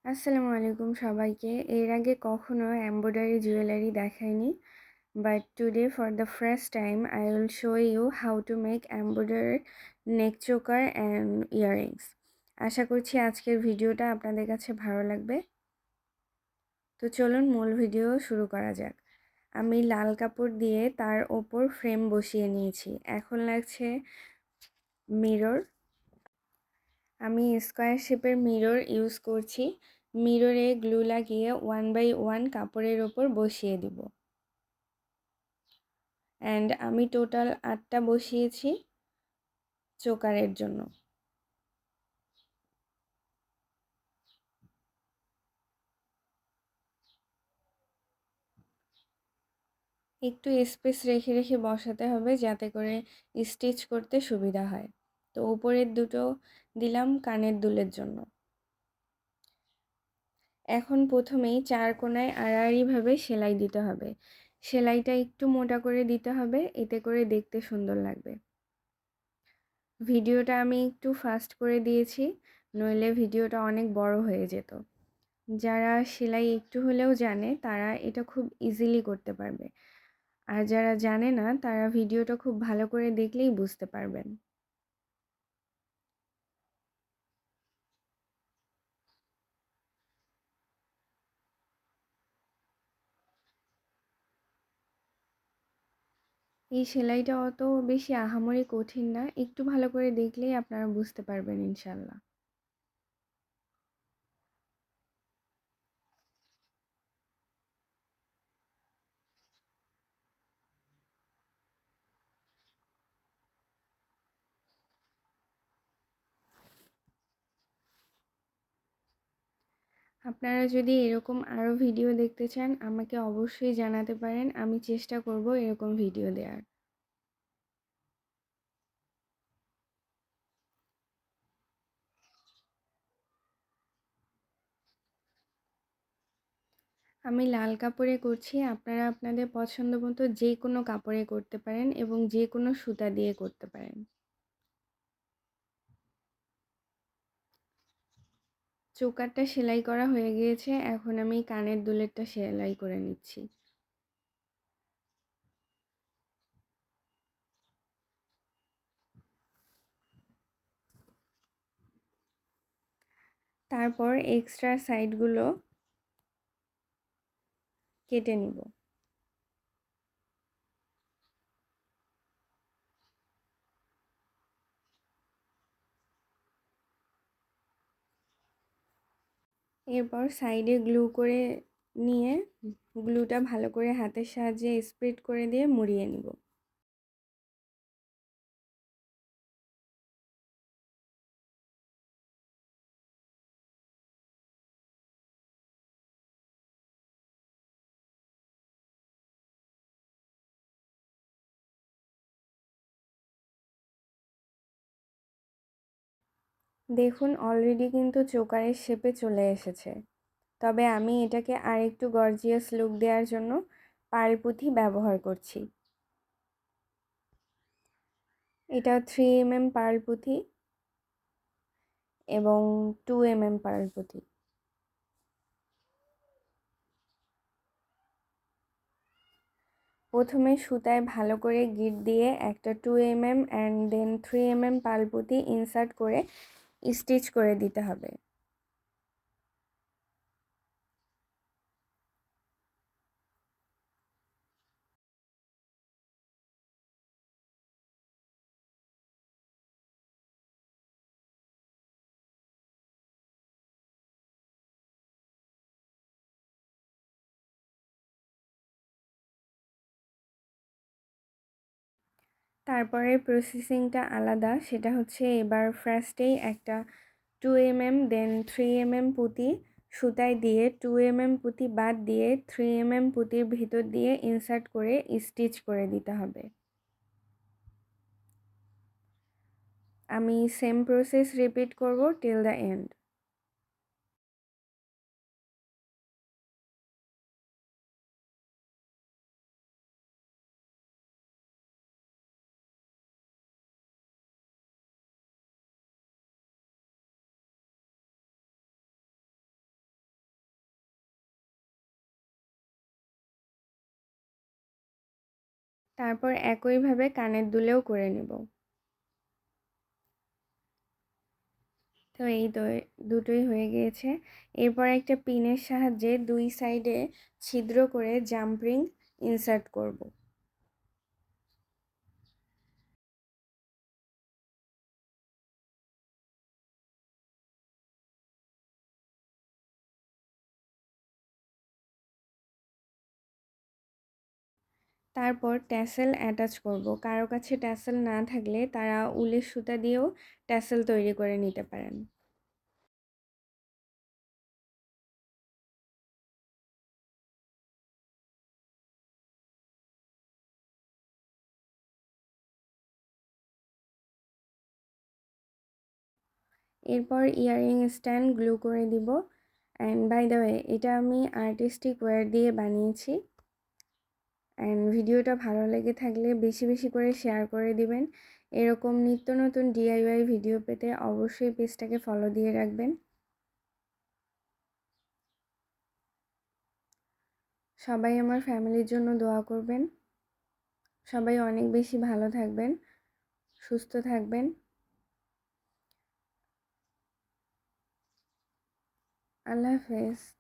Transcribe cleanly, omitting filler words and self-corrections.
আসসালামু আলাইকুম সবাইকে। এর আগে কখনো এমব্রয়ডারি জুয়েলারি দেখাইনি। But today for the first time I will show you how to make embroidered neck choker and earrings. আশা করছি আজকের ভিডিওটা আপনাদের কাছে ভালো লাগবে। তো চলুন মূল ভিডিও শুরু করা যাক। আমি লাল কাপড় দিয়ে তার ওপর ফ্রেম বসিয়ে নিয়েছি। এখন লাগছে মিরর। আমি স্কয়ার শেপের মিরর ইউজ করছি। মিররে গ্লু লাগিয়ে 1/1 কাপড়ের ওপর বসিয়ে দিব। অ্যান্ড আমি টোটাল 8টা বসিয়েছি চোকারের জন্য। একটু স্পেস রেখে রেখে বসাতে হবে যাতে করে স্টিচ করতে সুবিধা হয়। তো উপরের দুটো দিলাম কানের দুলের জন্য। এখন প্রথমেই 4 কোণায় আড়াআড়িভাবে সেলাই দিতে হবে। সেলাইটা একটু মোটা করে দিতে হবে, এতে করে দেখতে সুন্দর লাগবে। ভিডিওটা আমি একটু ফাস্ট করে দিয়েছি, নইলে ভিডিওটা অনেক বড় হয়ে যেত। যারা সেলাই একটু হলেও জানে তারা এটা খুব ইজিলি করতে পারবে, আর যারা জানে না তারা ভিডিওটা খুব ভালো করে দেখলেই বুঝতে পারবেন। এই সেলাইটা অত বেশি আহামরি কঠিন না, একটু ভালো করে দেখলেই আপনারা বুঝতে পারবেন ইনশাল্লাহ। আপনারা যদি এরকম আরও ভিডিও দেখতে চান আমাকে অবশ্যই জানাতে পারেন, আমি চেষ্টা করব এরকম ভিডিও দেওয়ার। আমি লাল কাপড়ে করছি, আপনারা আপনাদের পছন্দ মতো যে কোনো কাপড়ে করতে পারেন এবং যে কোনো সুতা দিয়ে করতে পারেন। চোকারটা সেলাই করা হয়ে গিয়েছে, এখন আমি কানের দুলেরটা সেলাই করে নিচ্ছি। তারপর এক্সট্রা সাইডগুলো কেটে নিব। এরপর সাইডে গ্লু করে নিয়ে গ্লুটা ভালো করে হাতের সাহায্যে স্প্রেড করে দিয়ে মুড়িয়ে নিব। দেখুন অলরেডি কিন্তু চোকারের শেপে চলে এসেছে, তবে আমি এটাকে আরেকটু গর্জিয়াস লুক দেওয়ার জন্য পার্ল পুঁথি ব্যবহার করছি। এটা 3mm পার্ল পুঁথি এবং 2mm পার্ল পুঁথি। প্রথমে সুতায় ভালো করে গিট দিয়ে একটা 2mm and then 3mm pearl পুঁথি ইনসার্ট করে স্টিচ করে দিতে হবে। তারপরে প্রসেসিংটা আলাদা, সেটা হচ্ছে এবার ফার্স্টেই একটা 2mm দেন 3mm পুঁতি সুতায় দিয়ে 2mm পুঁতি বাদ দিয়ে 3mm পুঁতির ভিতর দিয়ে ইনসার্ট করে স্টিচ করে দিতে হবে। আমি সেম প্রসেস রিপিট করব টিল দ্য এন্ড। তারপর একইভাবে কানের দুলেও করে নেব। তো এই দুটোই হয়ে গিয়েছে। এরপর একটা পিনের সাহায্যে 2 সাইডে ছিদ্র করে জাম্প রিং ইনসার্ট করব। তারপর ট্যাসেল অ্যাটাচ করব। কারো কাছে ট্যাসেল না থাকলে তারা উলের সুতা দিয়েও ট্যাসেল তৈরি করে নিতে পারেন। এরপর ইয়াররিং স্ট্যান্ড গ্লু করে দিব। অ্যান্ড বাই দ্য ওয়ে, এটা আমি আর্টিস্টিক ওয়্যার দিয়ে বানিয়েছি। অ্যান্ড ভিডিওটা ভালো লেগে থাকলে বেশি বেশি করে শেয়ার করে দিবেন। এরকম নিত্য নতুন DIY ভিডিও পেতে অবশ্যই পেজটাকে ফলো দিয়ে রাখবেন। সবাই আমার ফ্যামিলির জন্য দোয়া করবেন। সবাই অনেক বেশি ভালো থাকবেন, সুস্থ থাকবেন। আল্লাহ হাফেজ।